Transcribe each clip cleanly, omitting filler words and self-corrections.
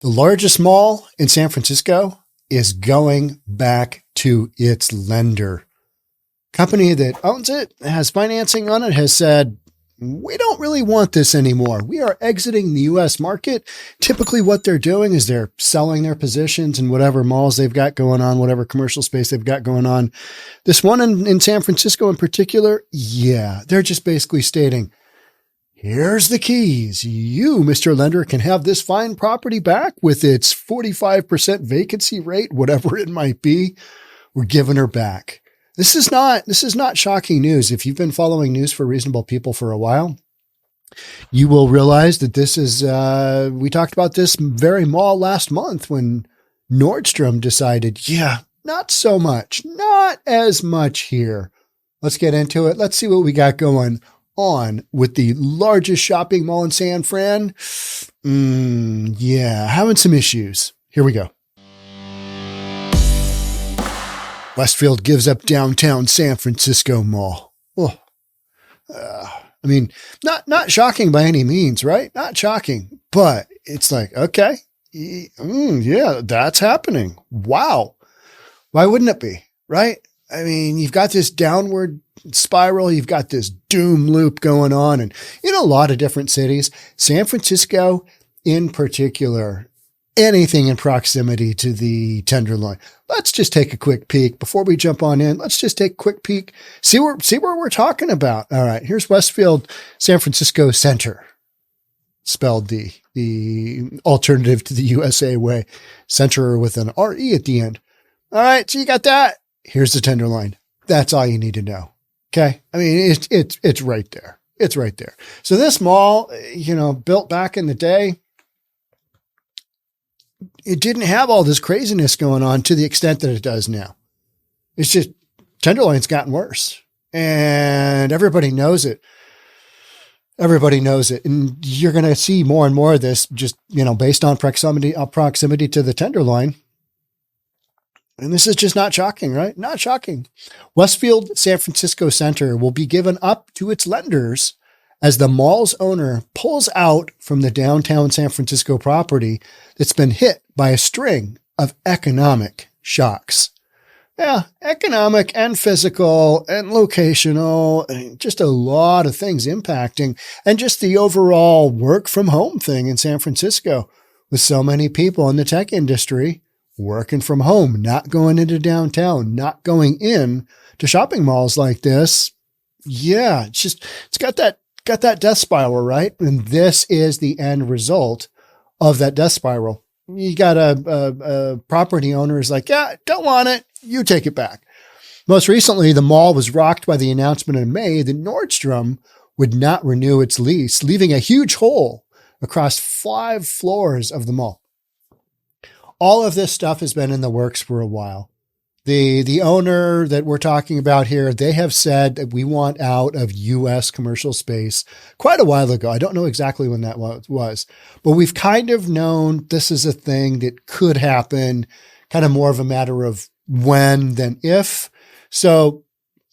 The largest mall in San Francisco is going back to its lender. Company that owns it, has financing on it, has said, we don't really want this anymore. We are exiting the U.S. market. Typically what they're doing is they're selling their positions in whatever malls they've got going on, whatever commercial space they've got going on. This one in San Francisco in particular, they're just basically stating, here's the keys. You, Mr. Lender, can have this fine property back with its 45% vacancy rate, whatever it might be. We're giving her back. This is not shocking news. If you've been following news for reasonable people for a while, you will realize that this is, we talked about this very mall last month when Nordstrom decided, not so much, not as much here. Let's get into it. Let's see what we got going on with the largest shopping mall in San Fran. Having some issues. Here we go. Westfield gives up downtown San Francisco mall. Not shocking by any means, right? Not shocking, but it's like, okay, that's happening. Wow. Why wouldn't it be, right? I mean, you've got this downward spiral. You've got this doom loop going on. And in a lot of different cities, San Francisco in particular, anything in proximity to the Tenderloin. Let's just take a quick peek before we jump on in. Let's just take a quick peek, see where we're talking about. All right. Here's Westfield, San Francisco Center, spelled the alternative to the USA way, center with an RE at the end. All right. So you got that. Here's the Tenderloin. That's all you need to know. Okay. I mean, it's right there. It's right there. So this mall, built back in the day, it didn't have all this craziness going on to the extent that it does now. It's just Tenderloin's gotten worse and everybody knows it. Everybody knows it. And you're going to see more and more of this just, based on proximity to the Tenderloin. And this is just not shocking, right? Not shocking. Westfield San Francisco Center will be given up to its lenders as the mall's owner pulls out from the downtown San Francisco property that's been hit by a string of economic shocks. Yeah, economic and physical and locational, just a lot of things impacting, and just the overall work from home thing in San Francisco with so many people in the tech industry working from home, not going into downtown, not going in to shopping malls like this. Yeah, it's got that death spiral, right? And this is the end result of that death spiral. You got a property owner is like, don't want it. You take it back. Most recently, the mall was rocked by the announcement in May that Nordstrom would not renew its lease, leaving a huge hole across 5 floors of the mall. All of this stuff has been in the works for a while. The owner that we're talking about here, they have said that we want out of U.S. commercial space quite a while ago. I don't know exactly when that was, but we've kind of known this is a thing that could happen, kind of more of a matter of when than if. So,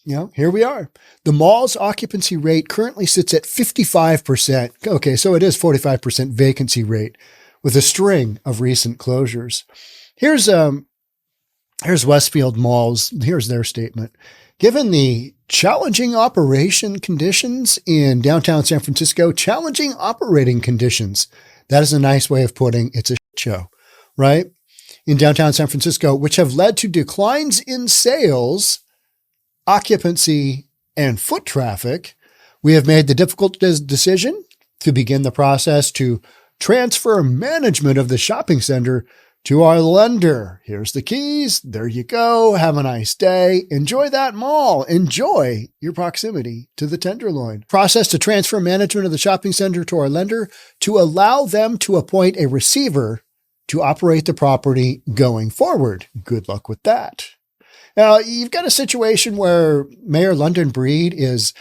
here we are. The mall's occupancy rate currently sits at 55%. Okay, so it is 45% vacancy rate with a string of recent closures. Here's Westfield Malls. Here's their statement. Given the challenging operation conditions in downtown San Francisco, challenging operating conditions. That is a nice way of putting it's a shit show, right? In downtown San Francisco, which have led to declines in sales, occupancy, and foot traffic, we have made the difficult decision to begin the process to transfer management of the shopping center to our lender. Here's the keys. There you go. Have a nice day. Enjoy that mall. Enjoy your proximity to the Tenderloin. Process to transfer management of the shopping center to our lender to allow them to appoint a receiver to operate the property going forward. Good luck with that. Now, you've got a situation where Mayor London Breed is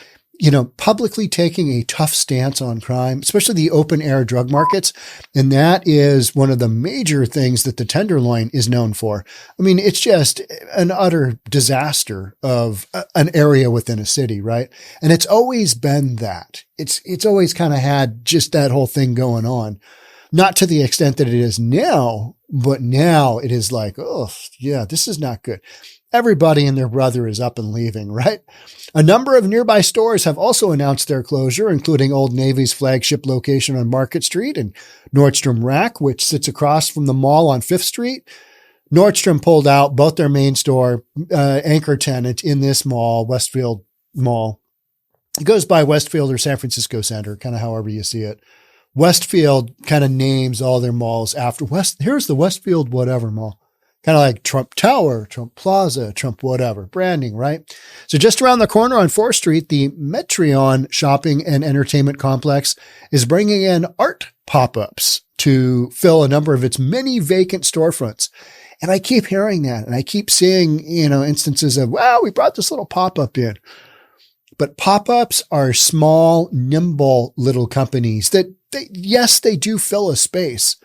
publicly taking a tough stance on crime, especially the open air drug markets. And that is one of the major things that the Tenderloin is known for. I mean, it's just an utter disaster of an area within a city, right? And it's always been that. It's always kind of had just that whole thing going on. Not to the extent that it is now, but now it is like, oh, yeah, this is not good. Everybody and their brother is up and leaving, right? A number of nearby stores have also announced their closure, including Old Navy's flagship location on Market Street and Nordstrom Rack, which sits across from the mall on 5th Street. Nordstrom pulled out both their main store, anchor tenant in this mall, Westfield Mall. It goes by Westfield or San Francisco Center, kind of however you see it. Westfield kind of names all their malls after here's the Westfield whatever mall. Kind of like Trump Tower, Trump Plaza, Trump whatever, branding, right? So just around the corner on 4th Street, the Metreon Shopping and Entertainment Complex is bringing in art pop-ups to fill a number of its many vacant storefronts. And I keep hearing that, and I keep seeing, instances of, wow, we brought this little pop-up in. But pop-ups are small, nimble little companies that, yes, they do fill a space.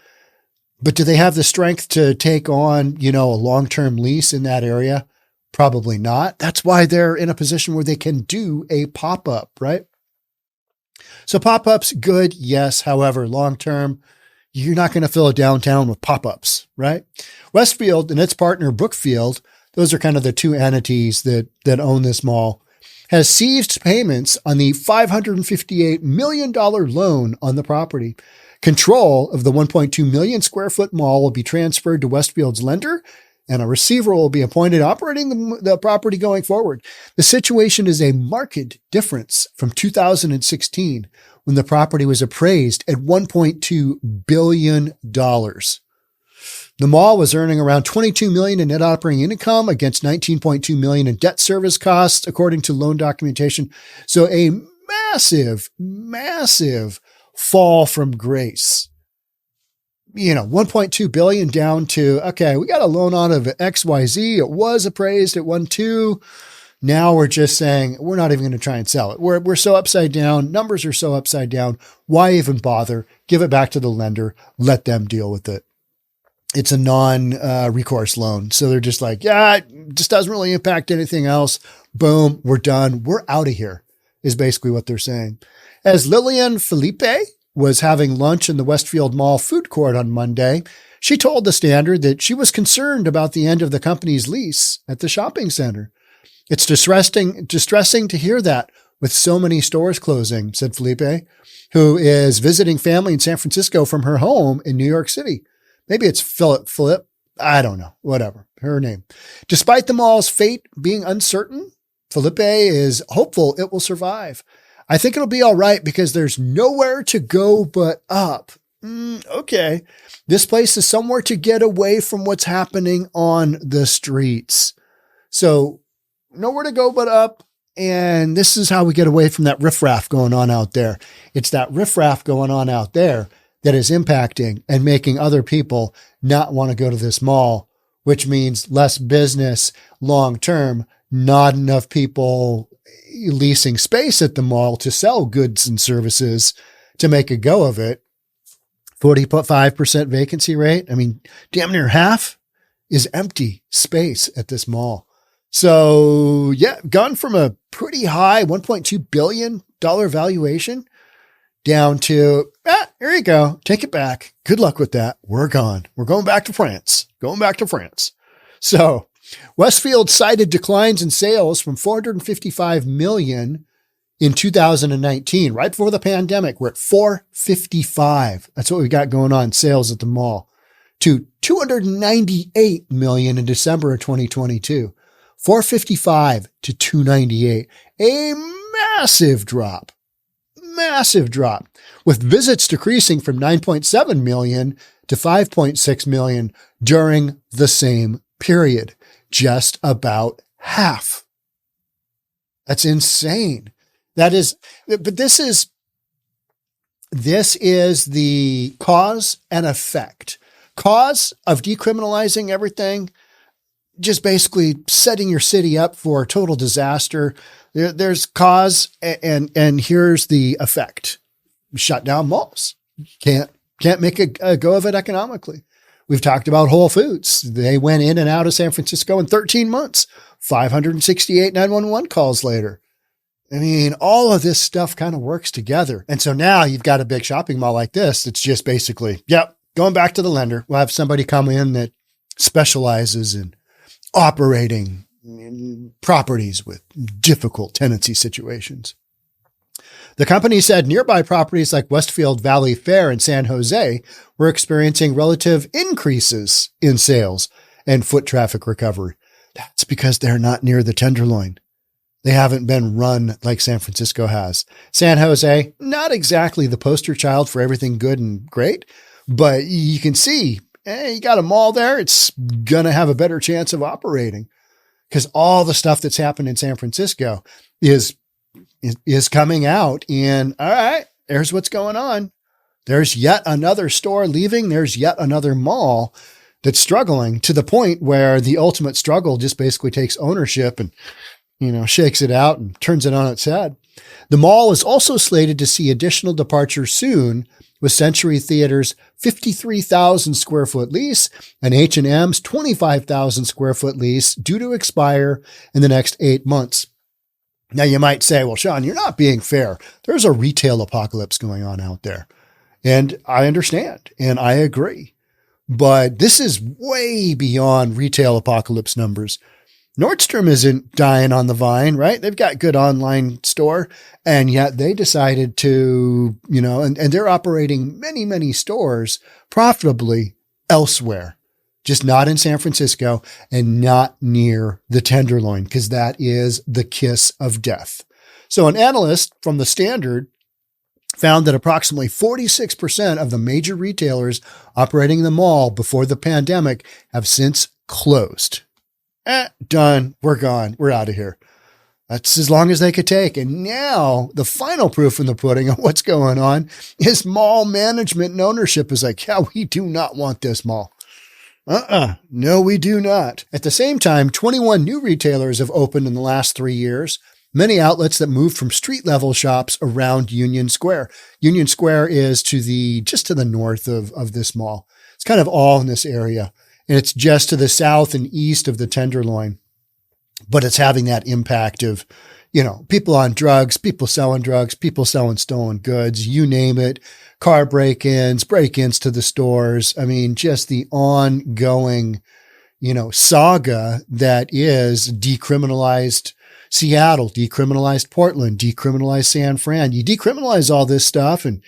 But do they have the strength to take on, a long-term lease in that area? Probably not. That's why they're in a position where they can do a pop-up, right? So pop-ups, good, yes. However, long-term, you're not going to fill a downtown with pop-ups, right? Westfield and its partner Brookfield, those are kind of the two entities that own this mall, has seized payments on the $558 million loan on the property. Control of the 1.2 million square foot mall will be transferred to Westfield's lender, and a receiver will be appointed operating the property going forward. The situation is a marked difference from 2016, when the property was appraised at $1.2 billion. The mall was earning around $22 million in net operating income against $19.2 million in debt service costs, according to loan documentation. So a massive, massive fall from grace. 1.2 billion down to, okay, we got a loan out of XYZ. It was appraised at 1.2. Now we're just saying we're not even going to try and sell it. We're so upside down. Numbers are so upside down. Why even bother? Give it back to the lender. Let them deal with it. It's a non-recourse loan. So they're just like, yeah, it just doesn't really impact anything else. Boom, we're done. We're out of here is basically what they're saying. As Lillian Felipe was having lunch in the Westfield Mall food court on Monday, she told the Standard that she was concerned about the end of the company's lease at the shopping center. It's distressing to hear that with so many stores closing, said Felipe, who is visiting family in San Francisco from her home in New York City. Maybe it's Philip. I don't know. Whatever. Her name. Despite the mall's fate being uncertain, Felipe is hopeful it will survive. I think it'll be all right because there's nowhere to go but up. Okay. This place is somewhere to get away from what's happening on the streets. So nowhere to go but up. And this is how we get away from that riffraff going on out there. It's that riffraff going on out there that is impacting and making other people not want to go to this mall, which means less business long-term, not enough people leasing space at the mall to sell goods and services to make a go of it. 45% vacancy rate. I mean, damn near half is empty space at this mall. So yeah, gone from a pretty high $1.2 billion valuation down to, here you go. Take it back. Good luck with that. We're gone. We're going back to France. So Westfield cited declines in sales from $455 million in 2019, right before the pandemic. We're at $455. That's what we got going on, sales at the mall, to $298 million in December of 2022. $455 to $298. A massive drop, with visits decreasing from 9.7 million to 5.6 million during the same period. Just about half. That's insane. But this is the cause and effect. Cause of decriminalizing everything, just basically setting your city up for total disaster. There's cause and here's the effect. Shut down malls. Can't make a go of it economically. We've talked about Whole Foods. They went in and out of San Francisco in 13 months, 568 911 calls later. I mean, all of this stuff kind of works together. And so now you've got a big shopping mall like this. It's just basically, yep, going back to the lender. We'll have somebody come in that specializes in operating properties with difficult tenancy situations. The company said nearby properties like Westfield Valley Fair in San Jose were experiencing relative increases in sales and foot traffic recovery. That's because they're not near the Tenderloin. They haven't been run like San Francisco has. San Jose, not exactly the poster child for everything good and great, but you can see, you got a mall there. It's going to have a better chance of operating because all the stuff that's happened in San Francisco is coming out and all right, there's what's going on. There's yet another store leaving. There's yet another mall that's struggling to the point where the ultimate struggle just basically takes ownership and, shakes it out and turns it on its head. The mall is also slated to see additional departures soon, with Century Theater's 53,000 square foot lease and H&M's 25,000 square foot lease due to expire in the next 8 months. Now you might say, well, Sean, you're not being fair. There's a retail apocalypse going on out there. And I understand and I agree, but this is way beyond retail apocalypse numbers. Nordstrom isn't dying on the vine, right? They've got good online store and yet they decided to, and they're operating many, many stores profitably elsewhere, just not in San Francisco and not near the Tenderloin because that is the kiss of death. So an analyst from the Standard found that approximately 46% of the major retailers operating in the mall before the pandemic have since closed. Done. We're gone. We're out of here. That's as long as they could take. And now the final proof in the pudding of what's going on is mall management and ownership is like, yeah, we do not want this mall. No, we do not. At the same time, 21 new retailers have opened in the last 3 years. Many outlets that moved from street level shops around Union Square. Union Square is just to the north of this mall. It's kind of all in this area. And it's just to the south and east of the Tenderloin, but it's having that impact of, people on drugs, people selling stolen goods, you name it, car break-ins to the stores. I mean, just the ongoing, saga that is decriminalized Seattle, decriminalized Portland, decriminalized San Fran. You decriminalize all this stuff and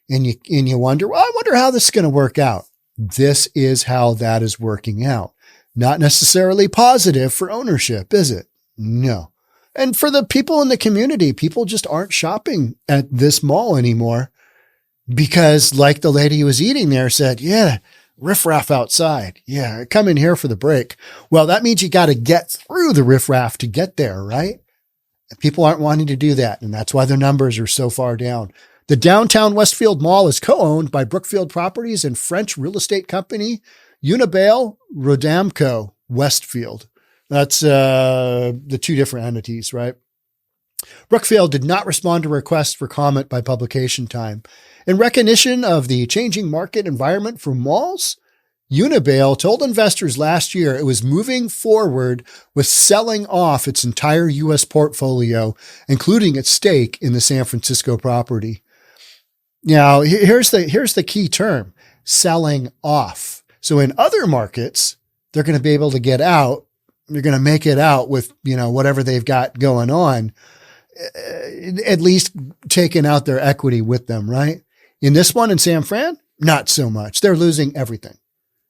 you wonder, well, I wonder how this is going to work out. This is how that is working out. Not necessarily positive for ownership, is it? No. And for the people in the community, people just aren't shopping at this mall anymore because like the lady who was eating there said, yeah, riffraff outside. Yeah, come in here for the break. Well, that means you got to get through the riffraff to get there, right? People aren't wanting to do that. And that's why their numbers are so far down. The downtown Westfield Mall is co-owned by Brookfield Properties and French real estate company Unibail Rodamco Westfield. That's the two different entities, right? Brookfield did not respond to requests for comment by publication time. In recognition of the changing market environment for malls, Unibail told investors last year it was moving forward with selling off its entire U.S. portfolio, including its stake in the San Francisco property. Now, here's the key term, selling off. So in other markets, they're going to be able to get out. They're going to make it out with, whatever they've got going on, at least taking out their equity with them, right? In this one in San Fran, not so much. They're losing everything.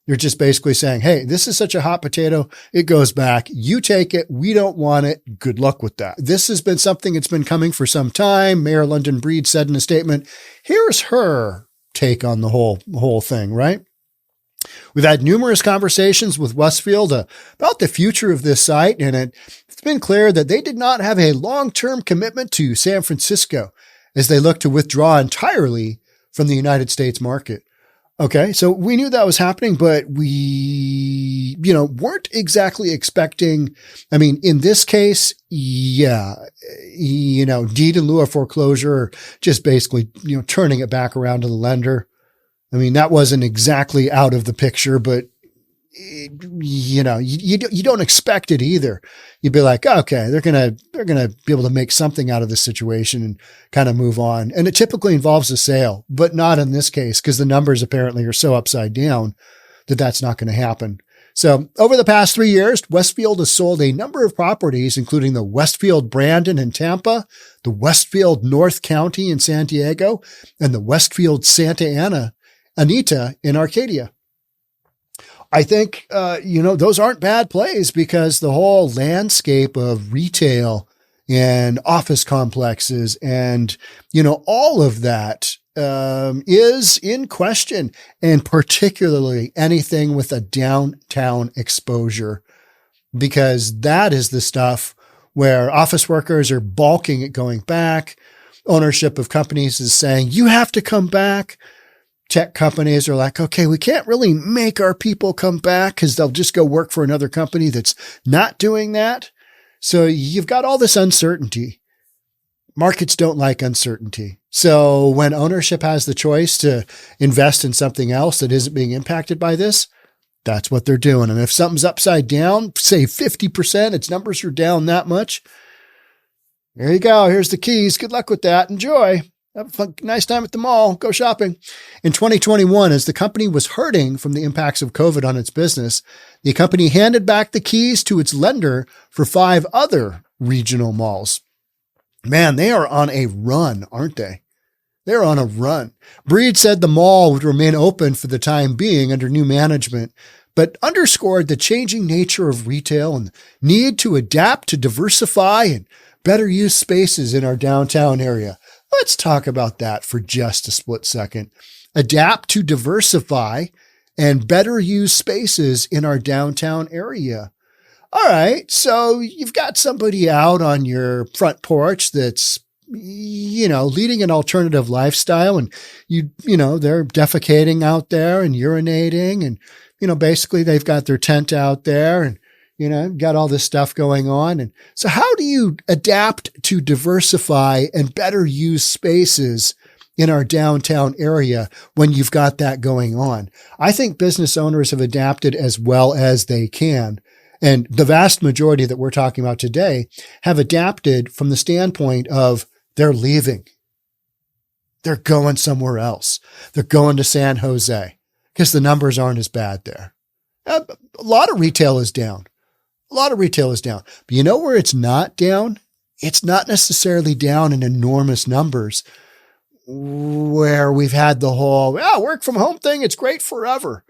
You're just basically saying, hey, this is such a hot potato. It goes back. You take it. We don't want it. Good luck with that. This has been something that's been coming for some time. Mayor London Breed said in a statement, here's her take on the whole thing, right? We've had numerous conversations with Westfield about the future of this site, and it's been clear that they did not have a long-term commitment to San Francisco as they look to withdraw entirely from the United States market. Okay, so we knew that was happening, but we, weren't exactly expecting. I mean, in this case, yeah, deed in lieu of foreclosure, just basically, turning it back around to the lender. I mean, that wasn't exactly out of the picture, but you don't expect it either. You'd be like, okay, they're going to be able to make something out of this situation and kind of move on. And it typically involves a sale, but not in this case, because the numbers apparently are so upside down that that's not going to happen. So over the past 3 years, Westfield has sold a number of properties, including the Westfield Brandon in Tampa, the Westfield North County in San Diego, and the Westfield Santa Anita in Arcadia. I think, those aren't bad plays because the whole landscape of retail and office complexes and, all of that is in question, and particularly anything with a downtown exposure, because that is the stuff where office workers are balking at going back. Ownership of companies is saying, you have to come back. Tech companies are like, okay, we can't really make our people come back because they'll just go work for another company that's not doing that. So you've got all this uncertainty. Markets don't like uncertainty. So when ownership has the choice to invest in something else that isn't being impacted by this, that's what they're doing. And if something's upside down, say 50%, its numbers are down that much, there you go. Here's the keys. Good luck with that. Enjoy. Have a fun, nice time at the mall. Go shopping. In 2021, as the company was hurting from the impacts of COVID on its business, the company handed back the keys to its lender for 5 other regional malls. Man, they are on a run, aren't they? They're on a run. Breed said the mall would remain open for the time being under new management, but underscored the changing nature of retail and the need to adapt to diversify and better use spaces in our downtown area. Let's talk about that for just a split second. Adapt to diversify and better use spaces in our downtown area. All right, so you've got somebody out on your front porch that's, leading an alternative lifestyle, and they're defecating out there and urinating, and basically they've got their tent out there and got all this stuff going on. And so how do you adapt to diversify and better use spaces in our downtown area when you've got that going on? I think business owners have adapted as well as they can. And the vast majority that we're talking about today have adapted from the standpoint of they're leaving. They're going somewhere else. They're going to San Jose because the numbers aren't as bad there. A lot of retail is down. But you know where it's not down? It's not necessarily down in enormous numbers where we've had the whole work from home thing. It's great forever.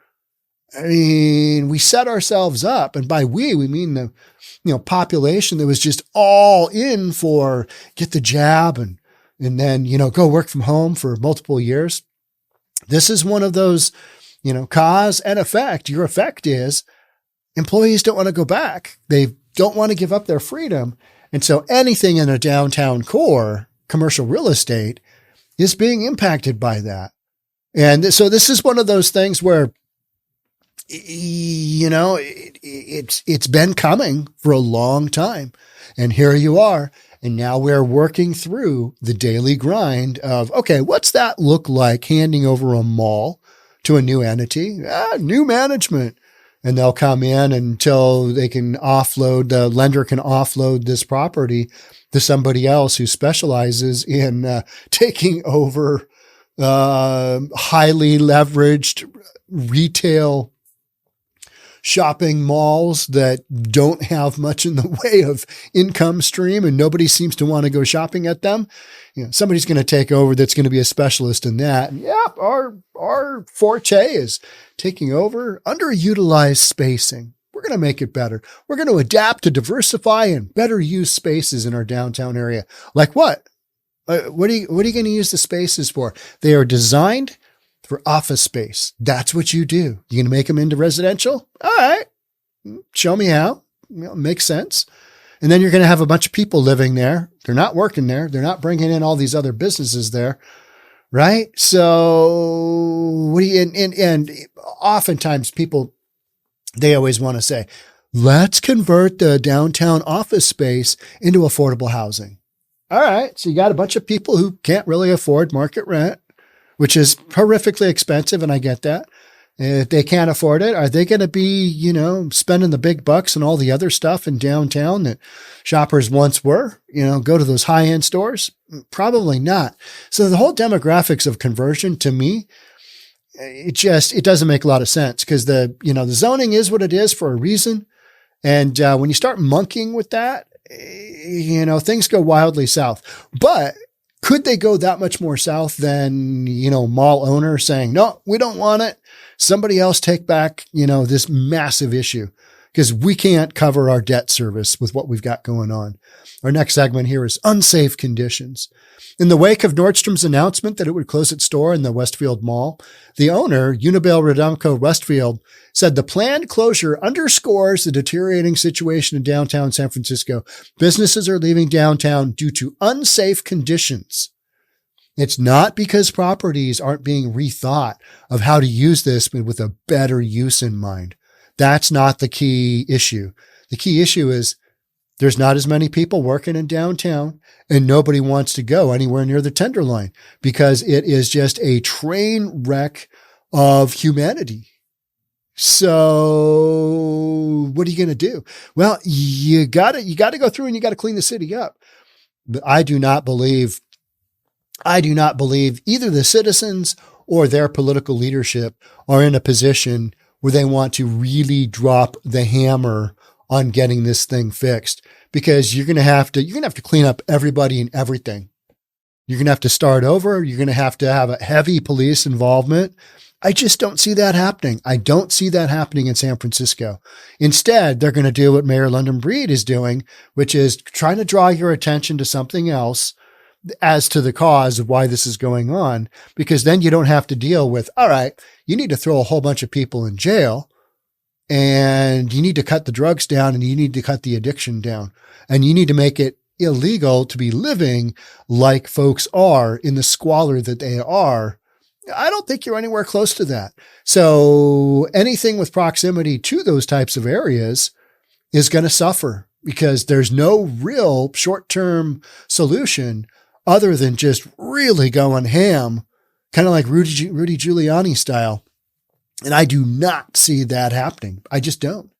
I mean, we set ourselves up, and by we mean the, population that was just all in for get the jab and then, go work from home for multiple years. This is one of those, cause and effect. Your effect is employees don't want to go back. They don't want to give up their freedom. And so anything in a downtown core, commercial real estate, is being impacted by that. And so this is one of those things where, it's been coming for a long time. And here you are. And now we're working through the daily grind of, okay, what's that look like handing over a mall to a new entity? New management. And they'll come in until they can offload, the lender can offload this property to somebody else who specializes in taking over highly leveraged retail shopping malls that don't have much in the way of income stream, and nobody seems to want to go shopping at them. Somebody's going to take over that's going to be a specialist in that. And our forte is taking over underutilized spacing. We're going to make it better. We're going to adapt to diversify and better use spaces in our downtown area. Like what? What are you going to use the spaces for? They are designed for office space. That's what you do. You going to make them into residential? All right. Show me how. Makes sense. And then you're going to have a bunch of people living there. They're not working there. They're not bringing in all these other businesses there. Right. So and oftentimes people, they always want to say, let's convert the downtown office space into affordable housing. All right. So you got a bunch of people who can't really afford market rent, which is horrifically expensive. And I get that. If they can't afford it, are they going to be, spending the big bucks and all the other stuff in downtown that shoppers once were, go to those high-end stores? Probably not. So the whole demographics of conversion, to me, it doesn't make a lot of sense, because the zoning is what it is for a reason. And when you start monkeying with that, things go wildly south. But could they go that much more south than, mall owner saying, no, we don't want it. Somebody else take back, this massive issue, because we can't cover our debt service with what we've got going on. Our next segment here is unsafe conditions. In the wake of Nordstrom's announcement that it would close its store in the Westfield Mall, the owner, Unibail-Rodamco Westfield, said the planned closure underscores the deteriorating situation in downtown San Francisco. Businesses are leaving downtown due to unsafe conditions. It's not because properties aren't being rethought of how to use this, but with a better use in mind. That's not the key issue. The key issue is there's not as many people working in downtown, and nobody wants to go anywhere near the Tenderloin because it is just a train wreck of humanity. So what are you going to do? Well, you got to go through and you got to clean the city up. But I do not believe either the citizens or their political leadership are in a position where they want to really drop the hammer on getting this thing fixed, because you're going to have to clean up everybody and everything. You're going to have to start over. You're going to have a heavy police involvement. I just don't see that happening. I don't see that happening in San Francisco. Instead, they're going to do what Mayor London Breed is doing, which is trying to draw your attention to something else as to the cause of why this is going on, because then you don't have to deal with, all right, you need to throw a whole bunch of people in jail, and you need to cut the drugs down, and you need to cut the addiction down, and you need to make it illegal to be living like folks are in the squalor that they are. I don't think you're anywhere close to that. So anything with proximity to those types of areas is going to suffer, because there's no real short-term solution other than just really going ham, kind of like Rudy Giuliani style. And I do not see that happening. I just don't.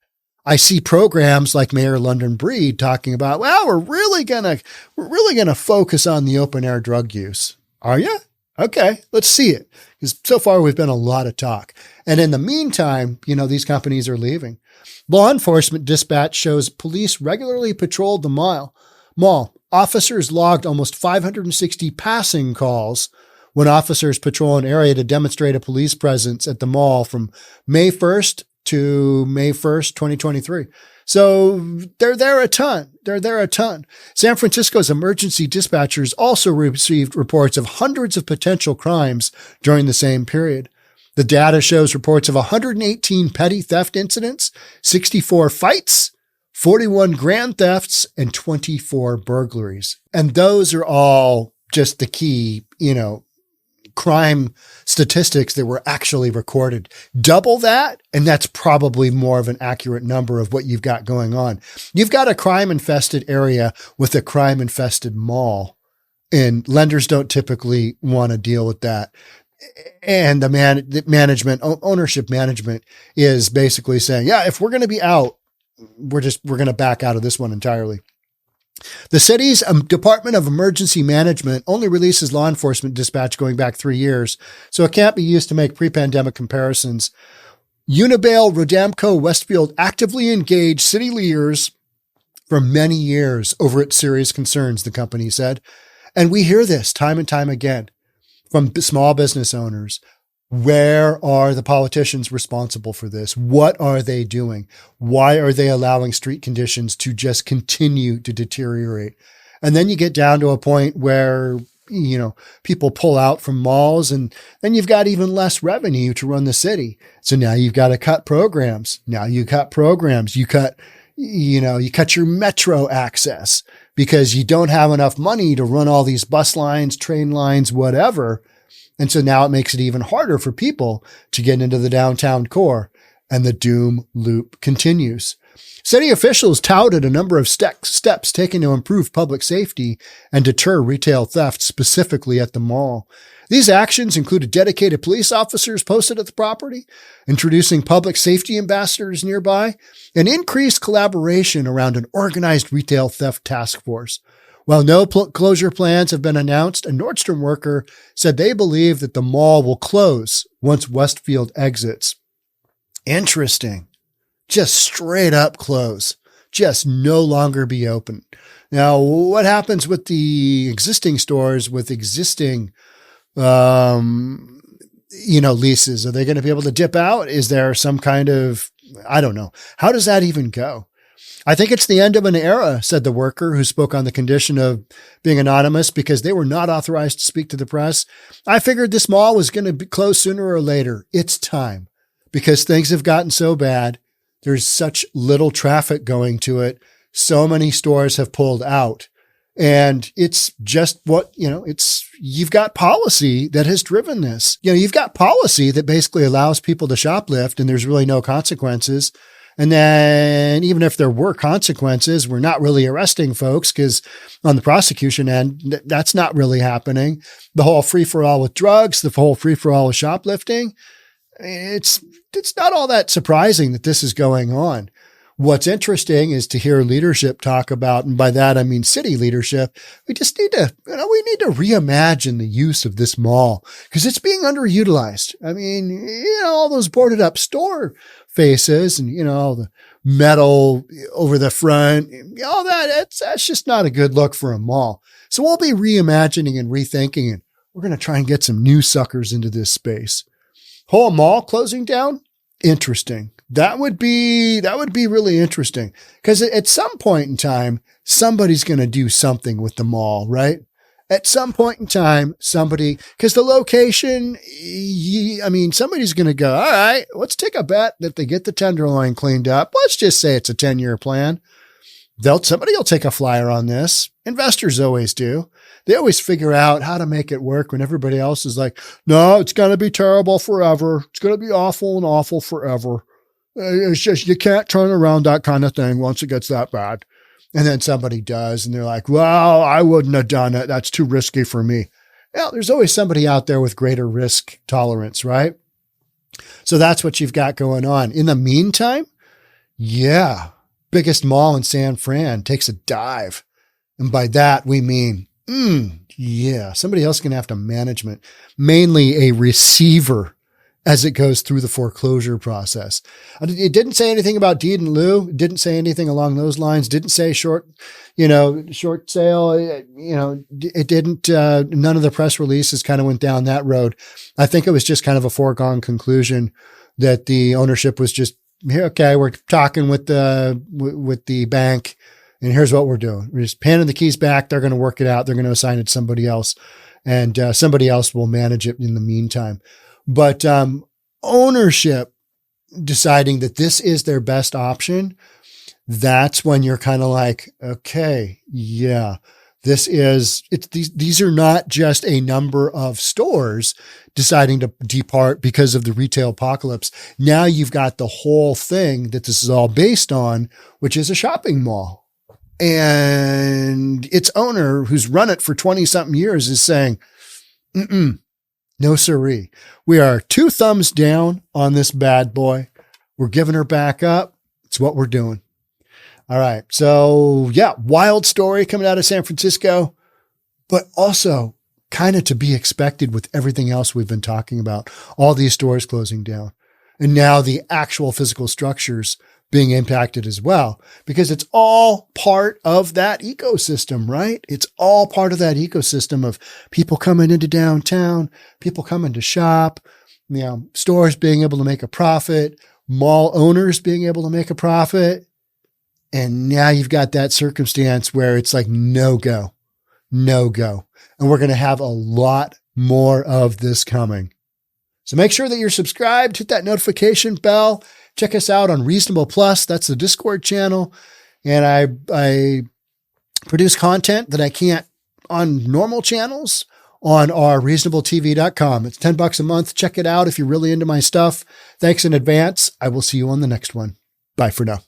I see programs like Mayor London Breed talking about, well, we're really going to focus on the open air drug use. Are you? Okay, let's see it. Because so far we've been a lot of talk. And in the meantime, these companies are leaving. Law enforcement dispatch shows police regularly patrolled the mall. Officers logged almost 560 passing calls when officers patrol an area to demonstrate a police presence at the mall from May 1st to May 1st, 2023. So they're there a ton. San Francisco's emergency dispatchers also received reports of hundreds of potential crimes during the same period. The data shows reports of 118 petty theft incidents, 64 fights, 41 grand thefts, and 24 burglaries. And those are all just the key, crime statistics that were actually recorded. Double that, and that's probably more of an accurate number of what you've got going on. You've got a crime-infested area with a crime-infested mall, and lenders don't typically want to deal with that. And the ownership management is basically saying, yeah, if we're going to be out, we're going to back out of this one entirely. The city's Department of Emergency Management only releases law enforcement dispatch going back 3 years, so it can't be used to make pre-pandemic comparisons. Unibail-Rodamco Westfield actively engaged city leaders for many years over its serious concerns, the company said. And we hear this time and time again from small business owners. Where are the politicians responsible for this? What are they doing? Why are they allowing street conditions to just continue to deteriorate? And then you get down to a point where, people pull out from malls, and then you've got even less revenue to run the city. So now you've got to cut programs. You cut your metro access because you don't have enough money to run all these bus lines, train lines, whatever. And so now it makes it even harder for people to get into the downtown core, and the doom loop continues. City officials touted a number of steps taken to improve public safety and deter retail theft, specifically at the mall. These actions included dedicated police officers posted at the property, introducing public safety ambassadors nearby, and increased collaboration around an organized retail theft task force. While no closure plans have been announced, a Nordstrom worker said they believe that the mall will close once Westfield exits. Interesting. Just straight up close. Just no longer be open. Now, what happens with the existing stores with existing leases? Are they going to be able to dip out? Is there some kind of, I don't know. How does that even go? I think it's the end of an era, said the worker, who spoke on the condition of being anonymous because they were not authorized to speak to the press. I figured this mall was going to be closed sooner or later. It's time because things have gotten so bad. There's such little traffic going to it. So many stores have pulled out. And it's just you've got policy that has driven this. You've got policy that basically allows people to shoplift and there's really no consequences. And then even if there were consequences, we're not really arresting folks because on the prosecution end, that's not really happening. The whole free for all with drugs, the whole free for all with shoplifting. It's not all that surprising that this is going on. What's interesting is to hear leadership talk about, and by that I mean city leadership. We just need to, reimagine the use of this mall because it's being underutilized. I mean, all those boarded up store faces and, all the metal over the front, all that's just not a good look for a mall. So we'll be reimagining and rethinking it. We're going to try and get some new suckers into this space. Whole mall closing down? Interesting. That would be really interesting because at some point in time, somebody's going to do something with the mall, right? At some point in time, because the location, somebody's going to go, all right, let's take a bet that they get the Tenderloin cleaned up. Let's just say it's a 10-year plan. Somebody will take a flyer on this. Investors always do. They always figure out how to make it work when everybody else is like, no, it's going to be terrible forever. It's going to be awful and awful forever. It's just, you can't turn around that kind of thing once it gets that bad. And then somebody does, and they're like, well, I wouldn't have done it. That's too risky for me. Well, there's always somebody out there with greater risk tolerance, right? So that's what you've got going on. In the meantime, biggest mall in San Fran takes a dive. And by that, we mean, somebody else is going to have to management, mainly a receiver as it goes through the foreclosure process. It didn't say anything about deed in lieu. It didn't say anything along those lines. Didn't say short sale. It didn't, none of the press releases kind of went down that road. I think it was just kind of a foregone conclusion that the ownership was just, okay, we're talking with the bank and here's what we're doing. We're just handing the keys back. They're going to work it out. They're going to assign it to somebody else and somebody else will manage it in the meantime. But ownership deciding that this is their best option, that's when you're kind of like, okay, these are not just a number of stores deciding to depart because of the retail apocalypse. Now you've got the whole thing that this is all based on, which is a shopping mall. And its owner, who's run it for 20 something years, is saying, no siree. We are 2 thumbs down on this bad boy. We're giving her back up. It's what we're doing. All right. So wild story coming out of San Francisco, but also kind of to be expected with everything else we've been talking about. All these stores closing down and now the actual physical structures being impacted as well, because it's all part of that ecosystem, right? It's all part of that ecosystem of people coming into downtown, people coming to shop, stores being able to make a profit, mall owners being able to make a profit. And now you've got that circumstance where it's like, no go. And we're going to have a lot more of this coming. So make sure that you're subscribed, hit that notification bell. Check us out on Reasonable Plus. That's the Discord channel. And I produce content that I can't on normal channels on our reasonabletv.com. It's $10 a month. Check it out if you're really into my stuff. Thanks in advance. I will see you on the next one. Bye for now.